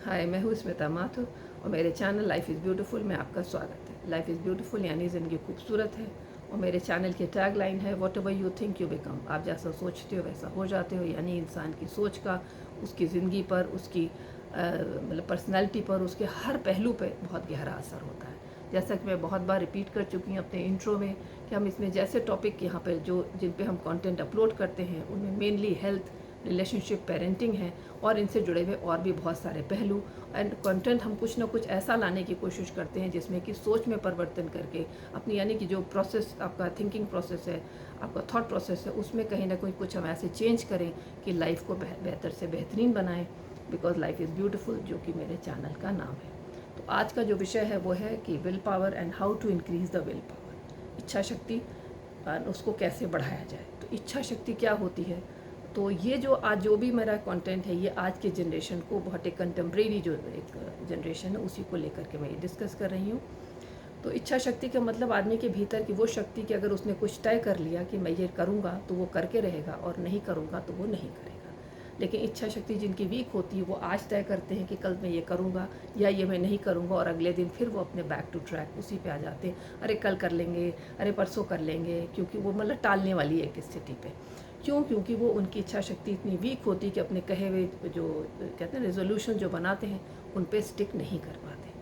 हाय, मैं हूँ स्मिता माथुर और मेरे चैनल लाइफ इज़ ब्यूटीफुल में आपका स्वागत है। लाइफ इज़ ब्यूटीफुल यानी ज़िंदगी खूबसूरत है और मेरे चैनल की टैग लाइन है what ever you think you become. आप जैसा सोचते हो वैसा हो जाते हो, यानी इंसान की सोच का उसकी ज़िंदगी पर, उसकी मतलब पर्सनैलिटी पर, उसके हर पहलू पे बहुत गहरा असर होता है। जैसा कि मैं बहुत बार रिपीट कर चुकी हूँ अपने इंट्रो में कि हम इसमें जैसे टॉपिक यहाँ पर जिन पे हम कंटेंट अपलोड करते हैं उनमें मेनली हेल्थ, रिलेशनशिप, पेरेंटिंग है और इनसे जुड़े हुए और भी बहुत सारे पहलू एंड कंटेंट हम कुछ ना कुछ ऐसा लाने की कोशिश करते हैं जिसमें कि सोच में परिवर्तन करके अपनी, यानी कि जो प्रोसेस आपका थिंकिंग प्रोसेस है, आपका थॉट प्रोसेस है, उसमें कहीं ना कहीं कुछ हम ऐसे चेंज करें कि लाइफ को बेहतर से बेहतरीन बनाएं। बिकॉज लाइफ इज़ ब्यूटीफुल, जो कि मेरे चैनल का नाम है। तो आज का जो विषय है वो है कि will power and how to increase the will power, इच्छा शक्ति, उसको कैसे बढ़ाया जाए। तो इच्छा शक्ति क्या होती है? तो ये जो आज जो भी मेरा कंटेंट है ये आज के जनरेशन को, बहुत एक कंटेम्प्रेरी जो एक जनरेशन है उसी को लेकर के मैं ये डिस्कस कर रही हूँ। तो इच्छा शक्ति का मतलब आदमी के भीतर की वो शक्ति कि अगर उसने कुछ तय कर लिया कि मैं ये करूँगा तो वो करके रहेगा और नहीं करूँगा तो वो नहीं करेगा। लेकिन इच्छा शक्ति जिनकी वीक होती है वो आज तय करते हैं कि कल मैं ये करूँगा या ये मैं नहीं करूँगा, और अगले दिन फिर वो अपने बैक टू ट्रैक उसी पे आ जाते हैं, अरे कल कर लेंगे, अरे परसों कर लेंगे, क्योंकि वो मतलब टालने वाली एक स्थिति पे। क्यों? क्योंकि वो उनकी इच्छा शक्ति इतनी वीक होती है कि अपने कहे हुए जो कहते हैं रेजोल्यूशन जो बनाते हैं उन पे स्टिक नहीं कर पाते।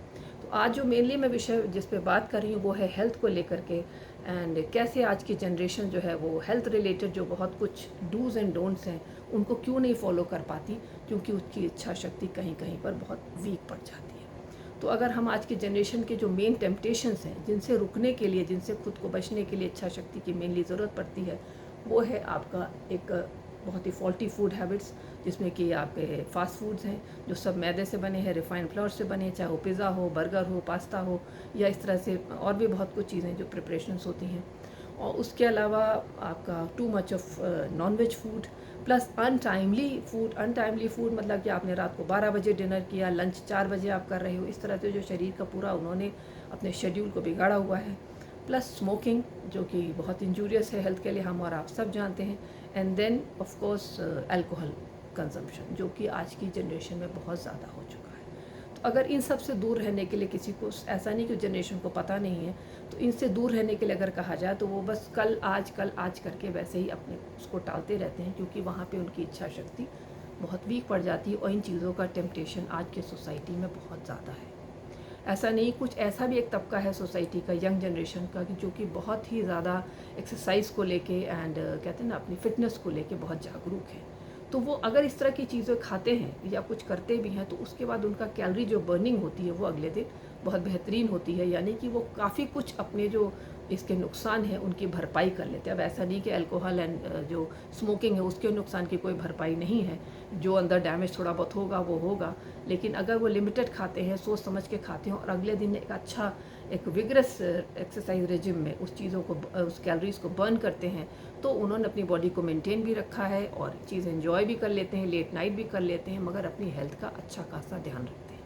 तो आज जो मेनली मैं विषय जिस पे बात कर रही हूँ वो है हेल्थ को लेकर के, एंड कैसे आज की जनरेशन जो है वो हेल्थ रिलेटेड जो बहुत कुछ डूज़ एंड डोंट्स हैं उनको क्यों नहीं फॉलो कर पाती, क्योंकि उसकी इच्छा शक्ति कहीं कहीं पर बहुत वीक पड़ जाती है। तो अगर हम आज की जनरेशन के जो मेन टेम्पटेशंस हैं जिनसे रुकने के लिए, जिनसे खुद को बचने के लिए इच्छा शक्ति की मेनली ज़रूरत पड़ती है, वो है आपका एक बहुत ही फॉल्टी फूड हैबिट्स, जिसमें कि आपके फास्ट फूड्स हैं जो सब मैदे से बने हैं, रिफाइंड फ्लावर से बने, चाहे वो पिज़्ज़ा हो, बर्गर हो, पास्ता हो, या इस तरह से और भी बहुत कुछ चीज़ें जो प्रिपरेशंस होती हैं। और उसके अलावा आपका too much of non veg food, plus untimely food मतलब कि आपने रात को 12 बजे डिनर किया, लंच 4 बजे आप कर रहे हो, इस तरह से जो शरीर का पूरा उन्होंने अपने शेड्यूल को बिगाड़ा हुआ है। प्लस स्मोकिंग जो कि बहुत इंजूरियस है हेल्थ के लिए, हम और आप सब जानते हैं। And then of course alcohol consumption, जो कि आज की जनरेशन में बहुत ज़्यादा हो चुका है। तो अगर इन सब से दूर रहने के लिए किसी को, ऐसा नहीं कि जनरेशन को पता नहीं है, तो इनसे दूर रहने के लिए अगर कहा जाए तो वो बस कल आज करके वैसे ही अपने उसको टालते रहते हैं, क्योंकि वहाँ पे उनकी इच्छा शक्ति बहुत वीक पड़ जाती है और इन चीज़ों का टेम्पटेशन आज के सोसाइटी में बहुत ज़्यादा है। ऐसा नहीं, कुछ ऐसा भी एक तबका है सोसाइटी का, यंग जनरेशन का, कि जो कि बहुत ही ज़्यादा एक्सरसाइज को लेके एंड कहते हैं ना अपनी फिटनेस को लेके बहुत जागरूक है। तो वो अगर इस तरह की चीज़ें खाते हैं या कुछ करते भी हैं तो उसके बाद उनका कैलोरी जो बर्निंग होती है वो अगले दिन बहुत बेहतरीन होती है, यानी कि वो काफ़ी कुछ अपने जो इसके नुकसान है उनकी भरपाई कर लेते हैं। अब ऐसा नहीं कि अल्कोहल एंड जो स्मोकिंग है उसके नुकसान की कोई भरपाई नहीं है, जो अंदर डैमेज थोड़ा बहुत होगा वो होगा, लेकिन अगर वो लिमिटेड खाते हैं, सोच समझ के खाते हैं और अगले दिन एक अच्छा एक विगरस एक्सरसाइज रेजिम में उस चीज़ों को, उस कैलोरीज को बर्न करते हैं, तो उन्होंने अपनी बॉडी को मेंटेन भी रखा है और चीज़ एंजॉय भी कर लेते हैं, लेट नाइट भी कर लेते हैं, मगर अपनी हेल्थ का अच्छा खासा ध्यान रखते हैं।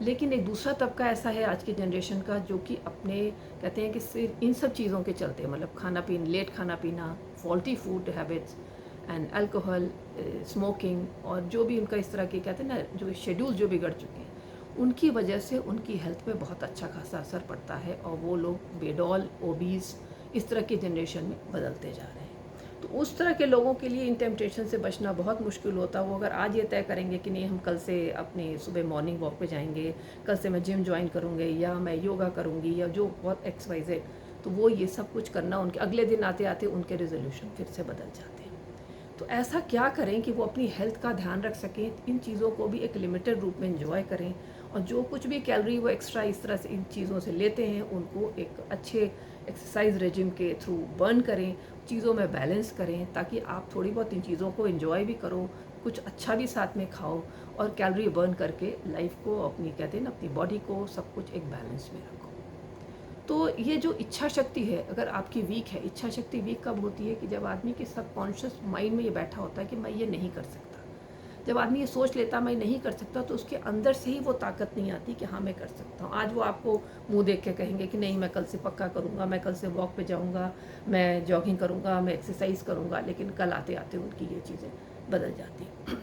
लेकिन एक दूसरा तबका ऐसा है आज की जनरेशन का जो कि अपने कहते हैं कि सिर्फ इन सब चीज़ों के चलते, मतलब लेट खाना पीना, faulty food habits and alcohol, smoking, और जो भी उनका इस तरह के कहते हैं ना जो शेड्यूल जो बिगड़ चुके हैं, उनकी वजह से उनकी हेल्थ पे बहुत अच्छा खासा असर पड़ता है और वो लोग बेडॉल, ओबीज इस तरह की जनरेशन में बदलते जा रहे हैं। तो उस तरह के लोगों के लिए इन टेम्पटेशन से बचना बहुत मुश्किल होता है। वो अगर आज ये तय करेंगे कि नहीं हम कल से अपने सुबह मॉर्निंग वॉक पे जाएंगे, कल से मैं जिम ज्वाइन करूँगे या मैं योगा करूँगी या जो बहुत एक्सरसाइज, तो वो ये सब कुछ करना उनके अगले दिन आते आते उनके रेजोल्यूशन फिर से बदल जाते हैं। तो ऐसा क्या करें कि वो अपनी हेल्थ का ध्यान रख सकें, इन चीज़ों को भी एक लिमिटेड रूप में एंजॉय करें, और जो कुछ भी कैलोरी वो एक्स्ट्रा इस तरह से इन चीज़ों से लेते हैं उनको एक अच्छे एक्सरसाइज रेजिम के थ्रू बर्न करें, चीज़ों में बैलेंस करें, ताकि आप थोड़ी बहुत इन चीज़ों को एंजॉय भी करो, कुछ अच्छा भी साथ में खाओ और कैलोरी बर्न करके लाइफ को अपनी कहते हैं ना अपनी बॉडी को सब कुछ एक बैलेंस में रखो। तो ये जो इच्छा शक्ति है अगर आपकी वीक है, इच्छा शक्ति वीक कब होती है कि जब आदमी के सबकॉन्शियस माइंड में ये बैठा होता है कि मैं ये नहीं कर सकता। जब आदमी ये सोच लेता मैं नहीं कर सकता तो उसके अंदर से ही वो ताकत नहीं आती कि हाँ मैं कर सकता हूँ। आज वो आपको मुंह देख के कहेंगे कि नहीं मैं कल से पक्का करूँगा, मैं कल से वॉक पे जाऊँगा, मैं जॉगिंग करूँगा, मैं एक्सरसाइज करूँगा, लेकिन कल आते आते उनकी ये चीज़ें बदल जाती हैं।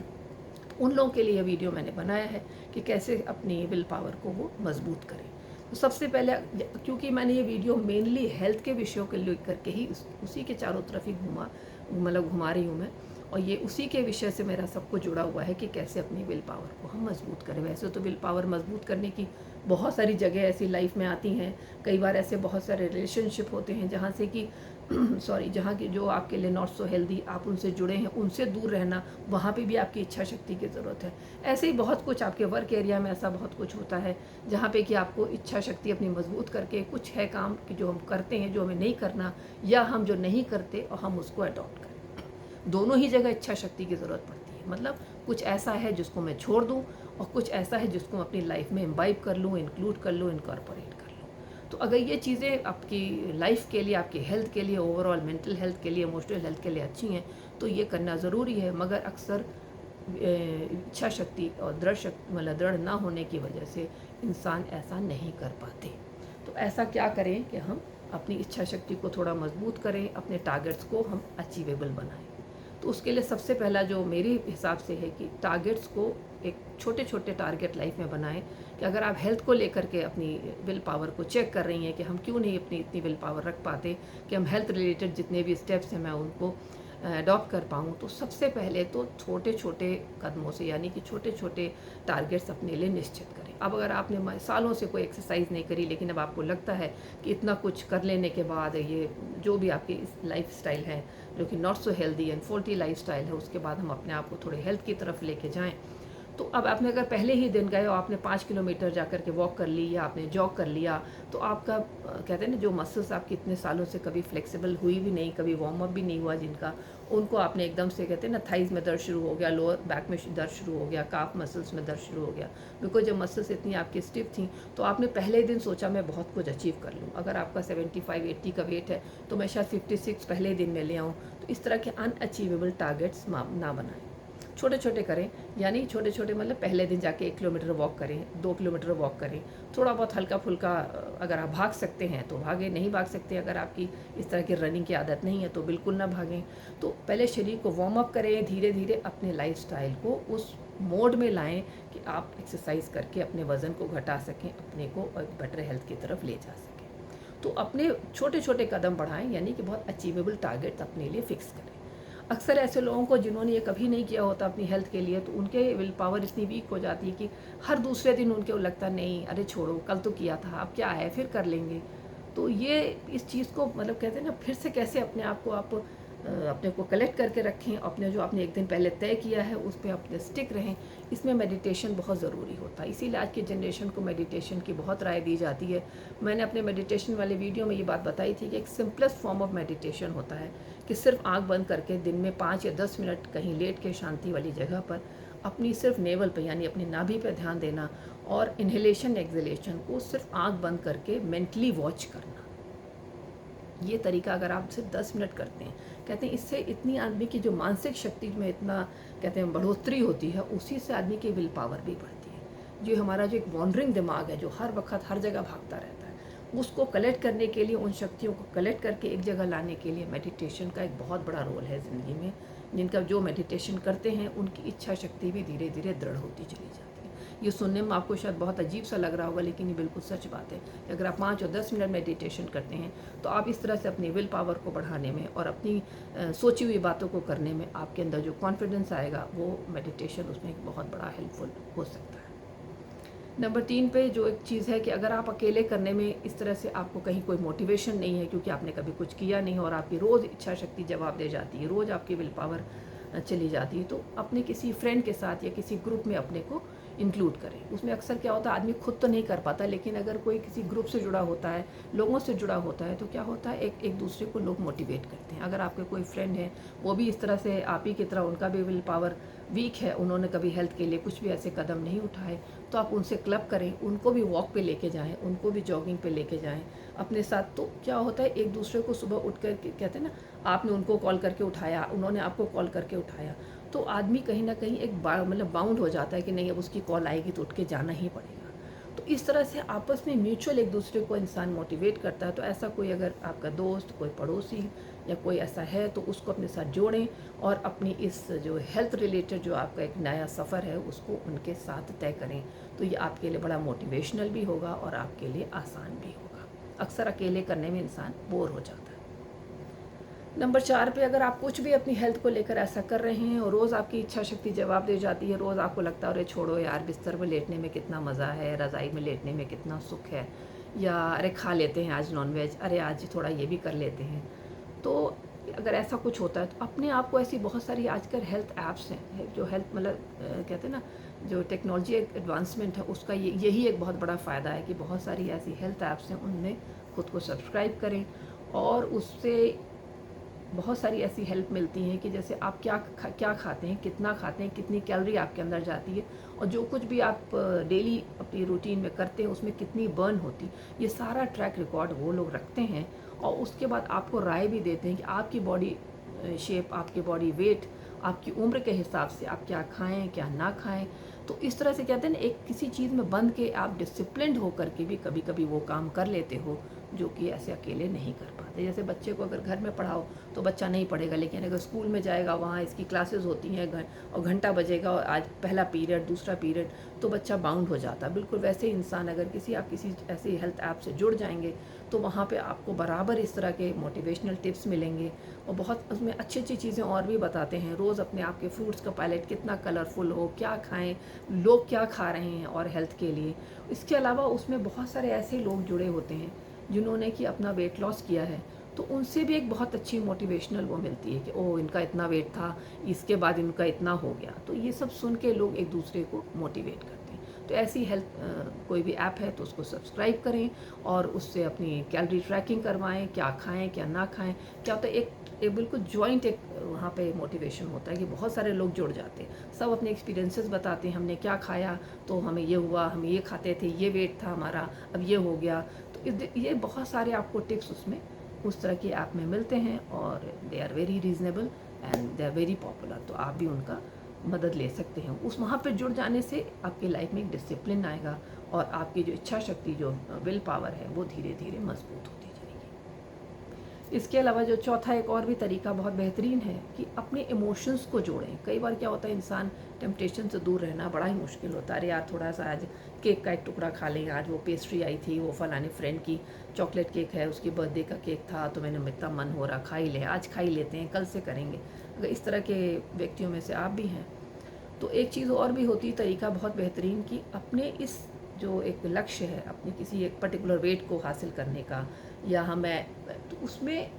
उन लोगों के लिए वीडियो मैंने बनाया है कि कैसे अपनी विल पावर को वो मजबूत करें। तो सबसे पहले, क्योंकि मैंने ये वीडियो मेनली हेल्थ के विषयों को लेकर के ही उसी के चारों तरफ ही घुमा रही हूँ मैं, और ये उसी के विषय से मेरा सब कुछ जुड़ा हुआ है कि कैसे अपनी विल पावर को हम मजबूत करें। वैसे तो विल पावर मजबूत करने की बहुत सारी जगह ऐसी लाइफ में आती हैं, कई बार ऐसे बहुत सारे रिलेशनशिप होते हैं जहाँ से कि सॉरी जहाँ की जो आपके लिए नॉट सो हेल्दी, आप उनसे जुड़े हैं, उनसे दूर रहना, वहाँ पे भी आपकी इच्छा शक्ति की ज़रूरत है। ऐसे ही बहुत कुछ आपके वर्क एरिया में ऐसा बहुत कुछ होता है जहाँ पे कि आपको इच्छा शक्ति अपनी मजबूत करके कुछ है काम कि जो हम करते हैं, जो हमें नहीं करना, या हम जो नहीं करते और हम उसको अडॉप्ट करें। दोनों ही जगह इच्छा शक्ति की ज़रूरत पड़ती है। मतलब कुछ ऐसा है जिसको मैं छोड़ दूँ, और कुछ ऐसा है जिसको मैं अपनी लाइफ में इम्बाइब कर लूँ, इंक्लूड कर लूँ, इनकॉर्पोरेट कर लूँ। तो अगर ये चीज़ें आपकी लाइफ के लिए, आपकी हेल्थ के लिए, ओवरऑल मेंटल हेल्थ के लिए, इमोशनल हेल्थ के लिए अच्छी हैं, तो ये करना ज़रूरी है। मगर अक्सर इच्छा शक्ति और दृढ़ ना होने की वजह से इंसान ऐसा नहीं कर पाते। तो ऐसा क्या करें कि हम अपनी इच्छा शक्ति को थोड़ा मजबूत करें, अपने टारगेट्स को हम अचीवेबल बनाएं। तो उसके लिए सबसे पहला जो मेरे हिसाब से है कि टारगेट्स को एक छोटे छोटे टारगेट लाइफ में बनाएं। कि अगर आप हेल्थ को लेकर के अपनी विल पावर को चेक कर रही हैं कि हम क्यों नहीं अपनी इतनी विल पावर रख पाते कि हम हेल्थ रिलेटेड जितने भी स्टेप्स हैं मैं उनको अडॉप्ट कर पाऊँ, तो सबसे पहले तो छोटे छोटे कदमों से, यानी कि छोटे छोटे टारगेट्स अपने लिए निश्चित करें। अब अगर आपने सालों से कोई एक्सरसाइज नहीं करी, लेकिन अब आपको लगता है कि इतना कुछ कर लेने के बाद ये जो भी आपकी लाइफ स्टाइल है जो कि not so healthy and faulty life style है, उसके बाद हम अपने आप को थोड़े हेल्थ की तरफ लेके जाएं, तो अब आपने अगर पहले ही दिन गए और आपने 5 किलोमीटर जा कर के वॉक कर ली, या आपने जॉग कर लिया, तो आपका कहते हैं ना, जो मसल्स आपकी इतने सालों से कभी फ्लेक्सिबल हुई भी नहीं, कभी वार्म अप भी नहीं हुआ जिनका, उनको आपने एकदम से, कहते हैं ना, थाइज में दर्द शुरू हो गया, लोअर बैक में दर्द शुरू हो गया, काफ मसल्स में दर्द शुरू हो गया, बिकॉज जब मसल्स इतनी आपकी स्टिफ थी तो आपने पहले दिन सोचा मैं बहुत कुछ अचीव कर लूँ। अगर आपका 75-80 का वेट है तो मैं शायद 56 पहले दिन में ले आऊँ। तो इस तरह के अनअचीवेबल टारगेट्स ना बनाएं, छोटे छोटे करें। यानी छोटे छोटे मतलब पहले दिन जाके 1 किलोमीटर वॉक करें, 2 किलोमीटर वॉक करें, थोड़ा बहुत हल्का फुल्का अगर आप भाग सकते हैं तो भागें, नहीं भाग सकते, अगर आपकी इस तरह की रनिंग की आदत नहीं है तो बिल्कुल ना भागें। तो पहले शरीर को वार्म अप करें, धीरे धीरे अपने लाइफस्टाइल को उस मोड में लाएं कि आप एक्सरसाइज करके अपने वज़न को घटा सकें, अपने को बेटर हेल्थ की तरफ ले जा सकें। तो अपने छोटे छोटे कदम बढ़ाएं, यानी कि बहुत अचीवेबल टारगेट्स अपने लिए फिक्स करें। अक्सर ऐसे लोगों को जिन्होंने ये कभी नहीं किया होता अपनी हेल्थ के लिए, तो उनके विल पावर इतनी वीक हो जाती है कि हर दूसरे दिन उनको लगता नहीं, अरे छोड़ो, कल तो किया था, अब क्या है, फिर कर लेंगे। तो ये इस चीज़ को, मतलब कहते हैं ना, फिर से कैसे अपने आप को आप अपने को कलेक्ट करके रखें, अपने जो आपने एक दिन पहले तय किया है उस पर अपने स्टिक रहें, इसमें मेडिटेशन बहुत ज़रूरी होता है। इसीलिए आज की जनरेशन को मेडिटेशन की बहुत राय दी जाती है। मैंने अपने मेडिटेशन वाले वीडियो में ये बात बताई थी कि एक सिंपलेस्ट फॉर्म ऑफ मेडिटेशन होता है कि सिर्फ आंख बंद करके दिन में 5 या 10 मिनट कहीं लेट के शांति वाली जगह पर अपनी सिर्फ नेवल पे, यानी अपनी नाभि पे ध्यान देना, और इन्हेलेशन एक्सहेलेशन को सिर्फ आंख बंद करके मेंटली वॉच करना। ये तरीका अगर आप सिर्फ 10 मिनट करते हैं, कहते हैं इससे इतनी आदमी की जो मानसिक शक्ति में इतना, कहते हैं, बढ़ोतरी होती है, उसी से आदमी की विल पावर भी बढ़ती है। जो हमारा जो एक वॉन्डरिंग दिमाग है, जो हर वक्त हर जगह भागता रहता है, उसको कलेक्ट करने के लिए, उन शक्तियों को कलेक्ट करके एक जगह लाने के लिए मेडिटेशन का एक बहुत बड़ा रोल है ज़िंदगी में। जिनका जो मेडिटेशन करते हैं उनकी इच्छा शक्ति भी धीरे धीरे दृढ़ होती चली जाती है। ये सुनने में आपको शायद बहुत अजीब सा लग रहा होगा, लेकिन ये बिल्कुल सच बात है कि अगर आप 5 और 10 मिनट मेडिटेशन करते हैं तो आप इस तरह से अपनी विल पावर को बढ़ाने में और अपनी सोची हुई बातों को करने में आपके अंदर जो कॉन्फिडेंस आएगा, वो मेडिटेशन उसमें एक बहुत बड़ा हेल्पफुल हो सकता है। नंबर 3 पे जो एक चीज़ है कि अगर आप अकेले करने में इस तरह से आपको कहीं कोई मोटिवेशन नहीं है, क्योंकि आपने कभी कुछ किया नहीं और आपकी रोज़ इच्छा शक्ति जवाब दे जाती है, रोज़ आपकी विल पावर चली जाती है, तो अपने किसी फ्रेंड के साथ या किसी ग्रुप में अपने को इंक्लूड करें। उसमें अक्सर क्या होता है, आदमी खुद तो नहीं कर पाता, लेकिन अगर कोई किसी ग्रुप से जुड़ा होता है, लोगों से जुड़ा होता है, तो क्या होता है, एक दूसरे को लोग मोटिवेट करते हैं। अगर आपके कोई फ्रेंड है, वो भी इस तरह से आप ही की तरह, उनका भी विल पावर वीक है, उन्होंने कभी हेल्थ के लिए कुछ भी ऐसे कदम नहीं उठाए, तो आप उनसे क्लब करें, उनको भी वॉक पे लेके जाएं, उनको भी जॉगिंग पे लेके जाएं अपने साथ। तो क्या होता है, एक दूसरे को सुबह उठ कर, कहते हैं ना, आपने उनको कॉल करके उठाया, उन्होंने आपको कॉल करके उठाया, तो आदमी कहीं ना कहीं एक मतलब बाउंड हो जाता है कि नहीं, अब उसकी कॉल आएगी तो उठ के जाना ही पड़ेगा। तो इस तरह से आपस में म्यूचुअल एक दूसरे को इंसान मोटिवेट करता है। तो ऐसा कोई अगर आपका दोस्त, कोई पड़ोसी या कोई ऐसा है तो उसको अपने साथ जोड़ें और अपनी इस जो हेल्थ रिलेटेड जो आपका एक नया सफ़र है उसको उनके साथ तय करें। तो ये आपके लिए बड़ा मोटिवेशनल भी होगा और आपके लिए आसान भी होगा। अक्सर अकेले करने में इंसान बोर हो जाता है। नंबर 4 पे अगर आप कुछ भी अपनी हेल्थ को लेकर ऐसा कर रहे हैं और रोज़ आपकी इच्छा शक्ति जवाब दे जाती है, रोज़ आपको लगता है अरे छोड़ो यार, बिस्तर में लेटने में कितना मज़ा है, रज़ाई में लेटने में कितना सुख है, या अरे खा लेते हैं आज नॉनवेज, अरे आज थोड़ा ये भी कर लेते हैं। तो अगर ऐसा कुछ होता है तो अपने आप को ऐसी बहुत सारी आजकल हेल्थ ऐप्स हैं जो हेल्थ मतलब कहते हैं ना, जो टेक्नोलॉजी एडवांसमेंट है उसका यही एक बहुत बड़ा फ़ायदा है कि बहुत सारी ऐसी हेल्थ ऐप्स हैं, उनमें खुद को सब्सक्राइब करें और उससे बहुत सारी ऐसी हेल्प मिलती हैं कि जैसे आप क्या खाते हैं, कितना खाते हैं, कितनी कैलोरी आपके अंदर जाती है और जो कुछ भी आप डेली अपनी रूटीन में करते हैं उसमें कितनी बर्न होती, ये सारा ट्रैक रिकॉर्ड वो लोग रखते हैं और उसके बाद आपको राय भी देते हैं कि आपकी बॉडी शेप, आपके बॉडी वेट, आपकी उम्र के हिसाब से आप क्या खाएं क्या ना खाएं। तो इस तरह से कहते हैं ना, एक किसी चीज़ में बंध के आप डिसिप्लिन्ड होकर के भी कभी कभी वो काम कर लेते हो जो कि ऐसे अकेले नहीं कर पाते। जैसे बच्चे को अगर घर में पढ़ाओ तो बच्चा नहीं पढ़ेगा, लेकिन अगर स्कूल में जाएगा वहाँ इसकी क्लासेस होती हैं और घंटा बजेगा और आज पहला पीरियड दूसरा पीरियड, तो बच्चा बाउंड हो जाता है। बिल्कुल वैसे इंसान अगर आप किसी ऐसी हेल्थ ऐप से जुड़ जाएंगे तो वहाँ पे आपको बराबर इस तरह के मोटिवेशनल टिप्स मिलेंगे और बहुत उसमें अच्छी अच्छी चीज़ें और भी बताते हैं। रोज़ अपने आप के फ्रूट्स का पैलेट कितना कलरफुल हो, क्या खाएं, लोग क्या खा रहे हैं और हेल्थ के लिए। इसके अलावा उसमें बहुत सारे ऐसे लोग जुड़े होते हैं जिन्होंने कि अपना वेट लॉस किया है, तो उनसे भी एक बहुत अच्छी मोटिवेशनल वो मिलती है कि ओह इनका इतना वेट था, इसके बाद इनका इतना हो गया। तो ये सब सुन के लोग एक दूसरे को मोटिवेट करते हैं। तो ऐसी हेल्थ कोई भी ऐप है तो उसको सब्सक्राइब करें और उससे अपनी कैलोरी ट्रैकिंग करवाएं, क्या खाएं क्या ना खाएं। क्या होता है, एक बिल्कुल जॉइंट एक वहाँ पे मोटिवेशन होता है कि बहुत सारे लोग जुड़ जाते हैं, सब अपने एक्सपीरियंसेस बताते हैं, हमने क्या खाया तो हमें ये हुआ, हम ये खाते थे, ये वेट था हमारा, अब ये हो गया। तो ये बहुत सारे आपको टिप्स उसमें उस तरह की ऐप में मिलते हैं और they are very reasonable and they are very popular. तो आप भी उनका मदद ले सकते हैं। उस वहाँ पे जुड़ जाने से आपकी लाइफ में एक डिसिप्लिन आएगा और आपकी जो इच्छा शक्ति, जो विल पावर है, वो धीरे धीरे मजबूत होती जाएगी। इसके अलावा जो चौथा एक और भी तरीका बहुत बेहतरीन है कि अपने इमोशंस को जोड़ें। कई बार क्या होता है, इंसान टेम्पटेशन से दूर रहना बड़ा ही मुश्किल होता है। अरे यार थोड़ा सा आज केक का एक टुकड़ा खा लें, आज वो पेस्ट्री आई थी, वो फलाने फ्रेंड की चॉकलेट केक है, उसकी बर्थडे का केक था तो मैंने इतना मन हो रहा, खा ही ले, आज खा ही लेते हैं, कल से करेंगे। अगर इस तरह के व्यक्तियों में से आप भी हैं तो एक चीज़ और भी होती है, तरीका बहुत बेहतरीन, कि अपने इस जो एक लक्ष्य है, अपने किसी एक पर्टिकुलर वेट को हासिल करने का या हमें, तो उसमें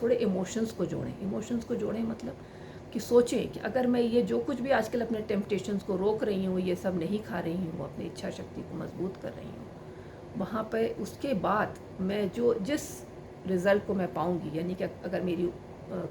थोड़े इमोशंस को जोड़ें। इमोशंस को जोड़ें मतलब कि सोचें कि अगर मैं ये जो कुछ भी आजकल अपने टेम्पटेशंस को रोक रही हूँ, ये सब नहीं खा रही हूँ, अपनी इच्छा शक्ति को मजबूत कर रही हूँ, वहाँ पे उसके बाद मैं जिस रिज़ल्ट को मैं पाऊँगी, यानी कि अगर मेरी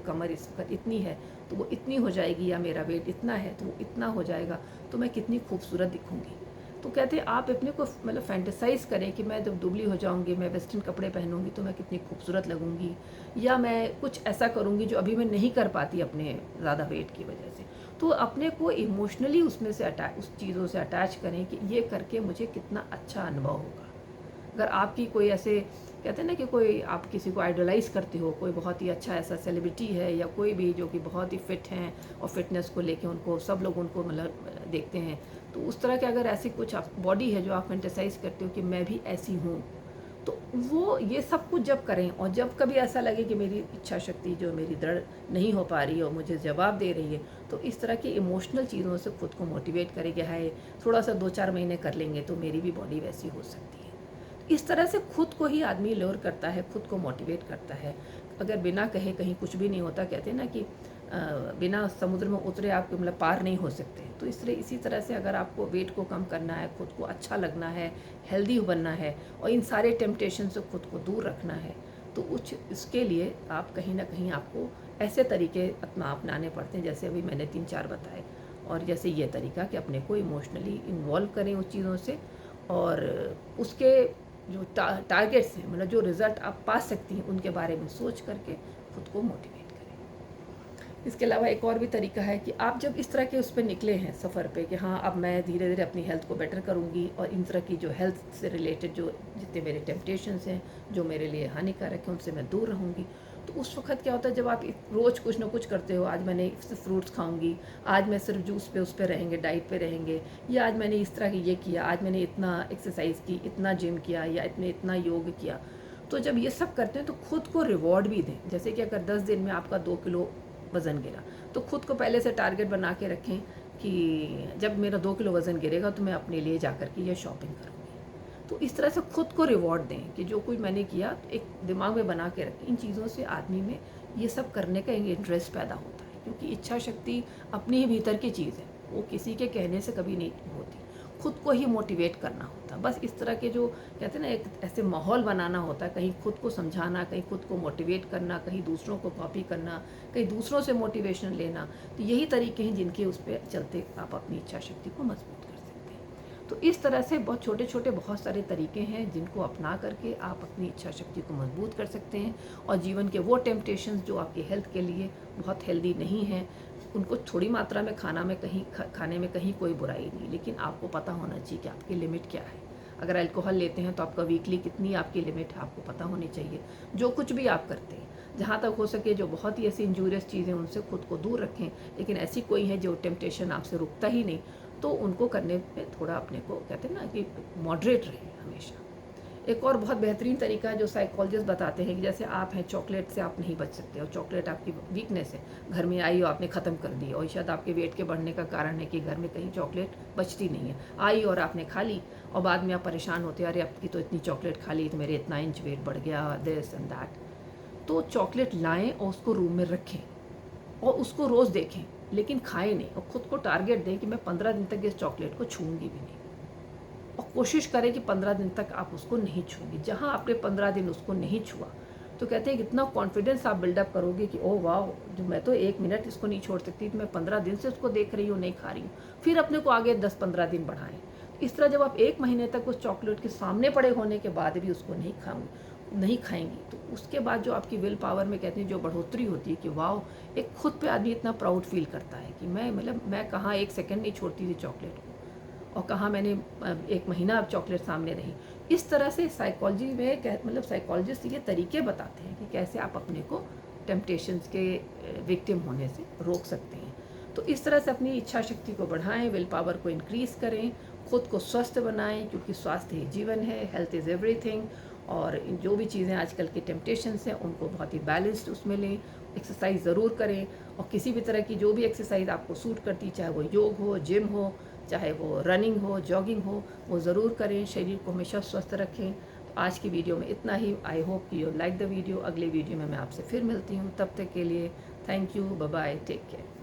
कमर इस वक्त इतनी है तो वो इतनी हो जाएगी, या मेरा वेट इतना है तो वो इतना हो जाएगा, तो मैं कितनी खूबसूरत दिखूँगी। तो कहते हैं आप अपने को मतलब फैंटेसाइज़ करें कि मैं जब दुबली हो जाऊँगी, मैं वेस्टर्न कपड़े पहनूँगी तो मैं कितनी खूबसूरत लगूँगी, या मैं कुछ ऐसा करूँगी जो अभी मैं नहीं कर पाती अपने ज़्यादा वेट की वजह से। तो अपने को इमोशनली उसमें से उस चीज़ों से अटैच करें कि ये करके मुझे कितना अच्छा अनुभव होगा। अगर आपकी कोई ऐसे कहते हैं ना कि कोई आप किसी को आइडलाइज़ करते हो, कोई बहुत ही अच्छा ऐसा सेलिब्रिटी है या कोई भी जो कि बहुत ही फिट हैं और फिटनेस को लेके उनको सब लोग उनको मतलब देखते हैं, तो उस तरह के अगर ऐसी कुछ आप बॉडी है जो आप फैंटेसाइज़ करते हो कि मैं भी ऐसी हूँ, तो वो ये सब कुछ जब करें और जब कभी ऐसा लगे कि मेरी इच्छा शक्ति जो मेरी दृढ़ नहीं हो पा रही है और मुझे जवाब दे रही है, तो इस तरह की इमोशनल चीज़ों से खुद को मोटिवेट करें कि हाय थोड़ा सा 2-4 महीने कर लेंगे तो मेरी भी बॉडी वैसी हो सकती है। इस तरह से खुद को ही आदमी लोर करता है, खुद को मोटिवेट करता है। अगर बिना कहे कहीं कुछ भी नहीं होता, कहते हैं ना कि बिना समुद्र में उतरे आप मतलब पार नहीं हो सकते। तो इसी तरह से अगर आपको वेट को कम करना है, खुद को अच्छा लगना है, हेल्दी बनना है और इन सारे टेम्पटेशन से खुद को दूर रखना है, तो इसके लिए आप कहीं ना कहीं आपको ऐसे तरीके अपनाने पड़ते हैं जैसे अभी मैंने 3-4 बताए। और जैसे ये तरीका कि अपने को इमोशनली इन्वॉल्व करें उस चीज़ों से, और उसके जो टारगेट्स हैं, मतलब जो रिज़ल्ट आप पा सकती हैं, उनके बारे में सोच करके खुद को मोटिवेट करें। इसके अलावा एक और भी तरीका है कि आप जब इस तरह के उस पर निकले हैं सफ़र पे कि हाँ अब मैं धीरे धीरे अपनी हेल्थ को बेटर करूँगी और इन तरह की जो हेल्थ से रिलेटेड जो जितने मेरे टेम्पटेशंस हैं, जो मेरे लिए हानिकारक हैं, उनसे मैं दूर रहूँगी, तो उस वक़्त क्या होता है, जब आप रोज़ कुछ ना कुछ करते हो, आज मैंने सिर्फ फ्रूट्स खाऊंगी, आज मैं सिर्फ जूस पे उस पे रहेंगे, डाइट पे रहेंगे, या आज मैंने इस तरह की ये किया, आज मैंने इतना एक्सरसाइज की, इतना जिम किया, या इतना योग किया। तो जब ये सब करते हैं तो खुद को रिवॉर्ड भी दें। जैसे कि अगर 10 दिन में आपका 2 किलो वज़न गिरा, तो खुद को पहले से टारगेट बना के रखें कि जब मेरा 2 किलो वज़न गिरेगा तो मैं अपने लिए जा कर के ये शॉपिंग करूँगी। तो इस तरह से खुद को रिवॉर्ड दें कि जो कुछ मैंने किया, तो एक दिमाग में बना के रखें। इन चीज़ों से आदमी में ये सब करने का एक इंटरेस्ट पैदा होता है, क्योंकि इच्छा शक्ति अपने ही भीतर की चीज़ है, वो किसी के कहने से कभी नहीं होती, खुद को ही मोटिवेट करना होता है। बस इस तरह के जो कहते हैं ना, एक ऐसे माहौल बनाना होता है, कहीं खुद को समझाना, कहीं खुद को मोटिवेट करना, कहीं दूसरों को कॉपी करना, कहीं दूसरों से मोटिवेशन लेना। तो यही तरीके हैं जिनके उस पर चलते आप अपनी इच्छा शक्ति को मजबूत कर सकते हैं। तो इस तरह से बहुत छोटे छोटे बहुत सारे तरीके हैं जिनको अपना करके आप अपनी इच्छा शक्ति को मजबूत कर सकते हैं, और जीवन के वो टेम्पटेशंस जो आपकी हेल्थ के लिए बहुत हेल्दी नहीं हैं, उनको थोड़ी मात्रा में खाने में कहीं कोई बुराई नहीं, लेकिन आपको पता होना चाहिए कि आपकी लिमिट क्या है। अगर अल्कोहल लेते हैं तो आपका वीकली कितनी आपकी लिमिट है आपको पता होनी चाहिए। जो कुछ भी आप करते हैं, जहाँ तक हो सके जो बहुत ही ऐसी इंजूरियस चीज़ें उनसे खुद को दूर रखें, लेकिन ऐसी कोई है जो टेम्पटेशन आपसे रुकता ही नहीं, तो उनको करने में थोड़ा अपने को कहते हैं ना कि मॉडरेट रहें हमेशा। एक और बहुत बेहतरीन तरीका है जो साइकोलॉजिस्ट बताते हैं कि जैसे आप हैं, चॉकलेट से आप नहीं बच सकते, और चॉकलेट आपकी वीकनेस है, घर में आई और आपने ख़त्म कर दी, और शायद आपके वेट के बढ़ने का कारण है कि घर में कहीं चॉकलेट बचती नहीं है, आई और आपने खा ली, और बाद में आप परेशान होते हैं, अरे आपकी तो इतनी चॉकलेट खा ली तो मेरे इतना इंच वेट बढ़ गया, दिस एंड दैट। तो चॉकलेट लाएँ और उसको रूम में रखें और उसको रोज़ देखें, लेकिन खाएँ नहीं, और ख़ुद को टारगेट दें कि मैं 15 दिन तक इस चॉकलेट को छूऊंगी भी नहीं, और कोशिश करें कि 15 दिन तक आप उसको नहीं छूएंगे। जहाँ आपने 15 दिन उसको नहीं छुआ, तो कहते हैं कि इतना कॉन्फिडेंस आप बिल्डअप करोगे कि ओह वाह, जो मैं तो 1 मिनट इसको नहीं छोड़ सकती, तो मैं 15 दिन से उसको देख रही हूँ, नहीं खा रही हूँ। फिर अपने को आगे 10-15 दिन बढ़ाएं। इस तरह जब आप 1 महीने तक उस चॉकलेट के सामने पड़े होने के बाद भी उसको नहीं खाएंगी, तो उसके बाद जो आपकी विल पावर में कहते हैं जो बढ़ोतरी होती है कि वाह, एक खुद पे आदमी इतना प्राउड फील करता है कि मैं कहाँ 1 सेकेंड नहीं छोड़ती थी चॉकलेट को, और कहाँ मैंने 1 महीना अब चॉकलेट सामने रही। इस तरह से साइकोलॉजी में साइकोलॉजिस्ट ये तरीके बताते हैं कि कैसे आप अपने को टेम्पटेशंस के विक्टिम होने से रोक सकते हैं। तो इस तरह से अपनी इच्छा शक्ति को बढ़ाएं, विल पावर को इंक्रीज़ करें, खुद को स्वस्थ बनाएं, क्योंकि स्वास्थ्य ही जीवन है, हेल्थ इज़ एवरीथिंग। और जो भी चीज़ें आजकल की टेम्पटेशंस हैं उनको बहुत ही बैलेंस्ड उसमें लें, एक्सरसाइज ज़रूर करें, और किसी भी तरह की जो भी एक्सरसाइज आपको सूट करती, चाहे वो योग हो, जिम हो, चाहे वो रनिंग हो, जॉगिंग हो, वो ज़रूर करें, शरीर को हमेशा स्वस्थ रखें। तो आज की वीडियो में इतना ही। आई होप कि यू लाइक द वीडियो। अगले वीडियो में मैं आपसे फिर मिलती हूँ, तब तक के लिए thank you, bye bye, take care.